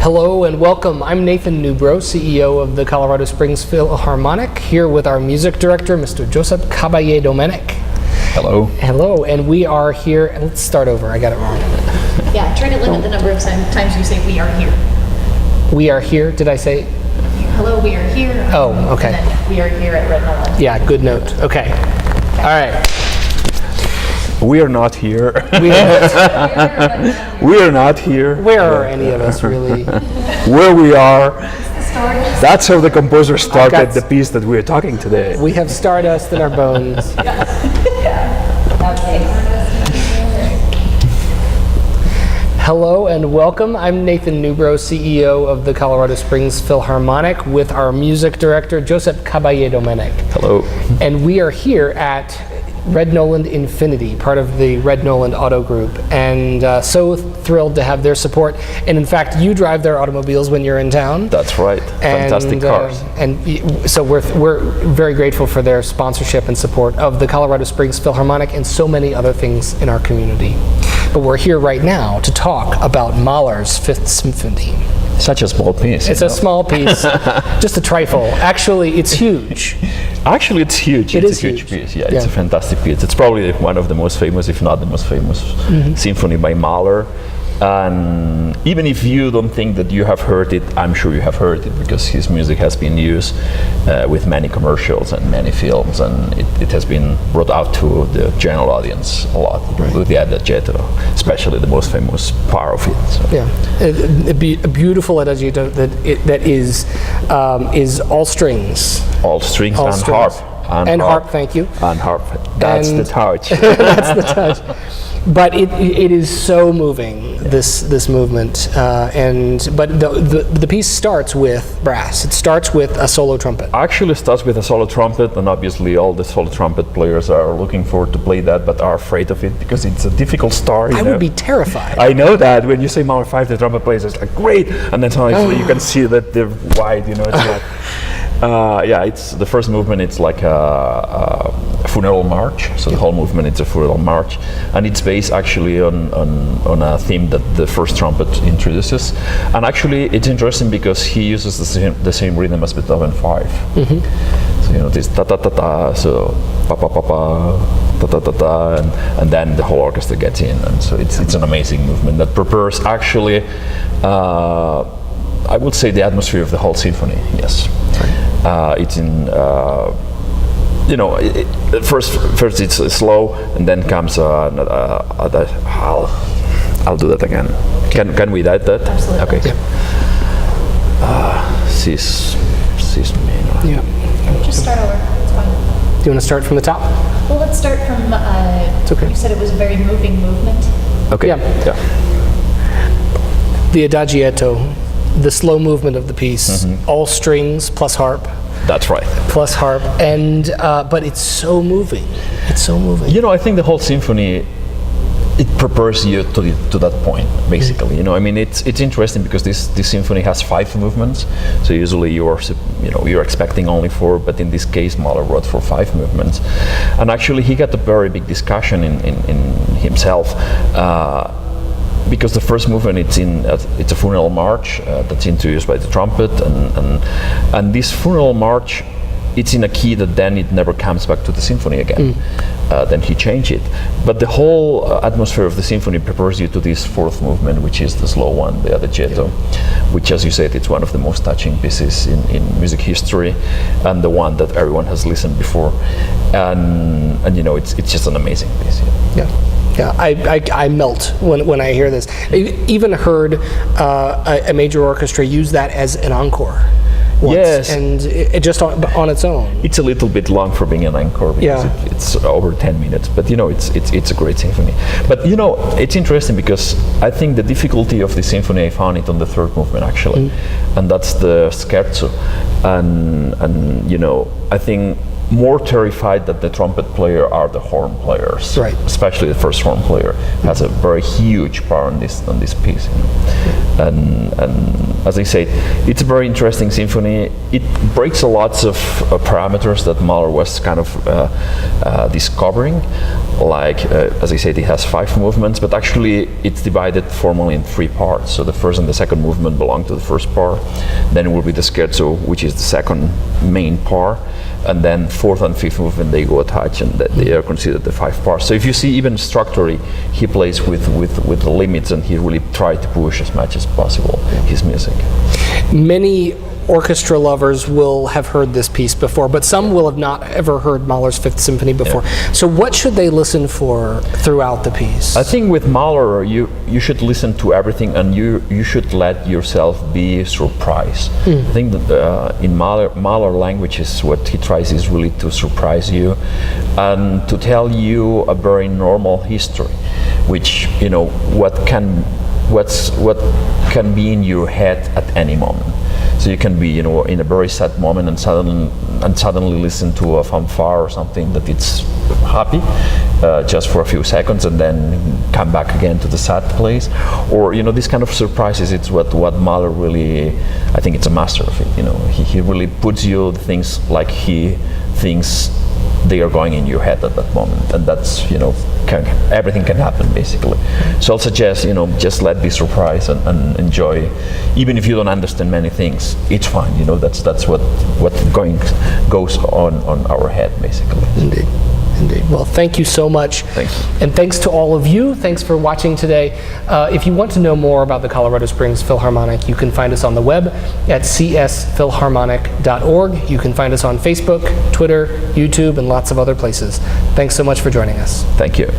Hello and welcome. I'm Nathan Newbro, CEO of the Colorado Springs Philharmonic, here with our music director, Mr. Josep Caballé-Domenech. Hello. Hello, and we are here, and let's start over, I got it wrong. Yeah, try to limit the number of times you say we are here. We are here, did I say? Hello, we are here. Oh, okay. And then we are here at Red Nolan. Yeah, good note. Okay. All right. We are not here. We are, We are not here. where are any of us really? Where we are, Stardust. that's how the composer started got- the piece that we're talking today. We have stardust in our bones. Okay. Hello and welcome. I'm Nathan Newbro, CEO of the Colorado Springs Philharmonic, with our music director, Josep Caballé-Domenech. Hello. And we are here at Red Nolan Infinity, part of the Red Nolan Auto Group, and so thrilled to have their support. And in fact, you drive their automobiles when you're in town. That's right. Fantastic cars. So we're very grateful for their sponsorship and support of the Colorado Springs Philharmonic and so many other things in our community. But we're here right now to talk about Mahler's Fifth Symphony. Such a small piece. It's a small piece, just a trifle. Actually, it's huge. Actually, it's huge. It It's is a huge huge. piece. Yeah, it's a fantastic piece. It's probably one of the most famous, if not the most famous, symphony by Mahler. And even if you don't think that you have heard it, I'm sure you have heard it, because his music has been used with many commercials and many films, and it has been brought out to the general audience a lot, with the Adagietto, especially the most famous part of it. So. Yeah, a beautiful adagietto that is all strings. All strings All and strings. harp. And harp, thank you. And harp. That's the touch. That's the touch. But it is so moving, this movement, but the piece starts with brass. It starts with a solo trumpet. Actually starts with a solo trumpet, and obviously all the solo trumpet players are looking forward to play that, but are afraid of it because it's a difficult start. I would be terrified. I know that when you say Mahler 5, the trumpet players are like, great, and then suddenly you can see that they're wide, it's like, yeah, it's the first movement. It's like a funeral march. So the whole movement, it's a funeral march, and it's based actually on a theme that the first trumpet introduces. And actually, it's interesting because he uses the same rhythm as Beethoven 5. So this ta ta ta ta, so pa pa pa pa, ta ta ta ta, and then the whole orchestra gets in, and so it's an amazing movement that prepares actually. I would say the atmosphere of the whole symphony. Yes, it's in. First it's slow, and then comes I'll do that again. Can we do that? Absolutely. Okay. Cis minor. Yeah. Just start over. It's fine. Do you want to start from the top? Well, let's start from. okay. You said it was a very moving movement. Okay. Yeah. The adagietto, the slow movement of the piece, all strings plus harp. That's right. Plus harp, and but it's so moving. It's so moving. I think the whole symphony, it prepares you to that point, basically. It's interesting because this symphony has 5 movements. So usually you're expecting only 4, but in this case Mahler wrote for 5 movements. And actually he got a very big discussion in himself. Because the first movement it's a funeral march that's introduced by the trumpet, and this funeral march, it's in a key that then it never comes back to the symphony again. Then he changed it, but the whole atmosphere of the symphony prepares you to this 4th movement, which is the slow one, the adagietto, which, as you said, it's one of the most touching pieces in music history, and the one that everyone has listened before, and it's just an amazing piece. Yeah. Yeah, I melt when I hear this. I even heard a major orchestra use that as an encore once, yes, and it just on its own. It's a little bit long for being an encore because it's over 10 minutes, but it's a great symphony. But it's interesting because I think the difficulty of the symphony, I found it on the 3rd movement actually, and that's the scherzo, and I think more terrified that the trumpet player are the horn players. Right. Especially the first horn player has a very huge part on this piece. You know? And as I said, it's a very interesting symphony. It breaks a lots of parameters that Mahler was kind of discovering. Like, as I said, it has 5 movements, but actually it's divided formally in 3 parts. So the first and the second movement belong to the first part. Then it will be the scherzo, which is the second main part. And then 4th and 5th movement, they go attached, and they are considered the 5 parts. So if you see, even structurally, he plays with the limits, and he really tried to push as much as possible his music. Many orchestra lovers will have heard this piece before, but some will have not ever heard Mahler's Fifth Symphony before. Yeah. So what should they listen for throughout the piece? I think with Mahler, you should listen to everything, and you should let yourself be surprised. I think that in Mahler language is what he tries is really to surprise you and to tell you a very normal history, which, you know, what can be in your head at any moment. So you can be, you know, in a very sad moment and suddenly listen to a fanfare or something that it's happy just for a few seconds, and then come back again to the sad place. Or, you know, this kind of surprises, it's what Mahler really, I think it's a master of it. You know, he really puts you the things like he thinks they are going in your head at that moment, and that's, you know, everything can happen basically. So I'll suggest, you know, just let be surprised and enjoy, even if you don't understand many things. It's fine, you know. That's what goes on our head basically. Indeed. Well, thank you so much. Thank you. And thanks to all of you. Thanks for watching today. If you want to know more about the Colorado Springs Philharmonic, you can find us on the web at csphilharmonic.org. You can find us on Facebook, Twitter, YouTube, and lots of other places. Thanks so much for joining us. Thank you.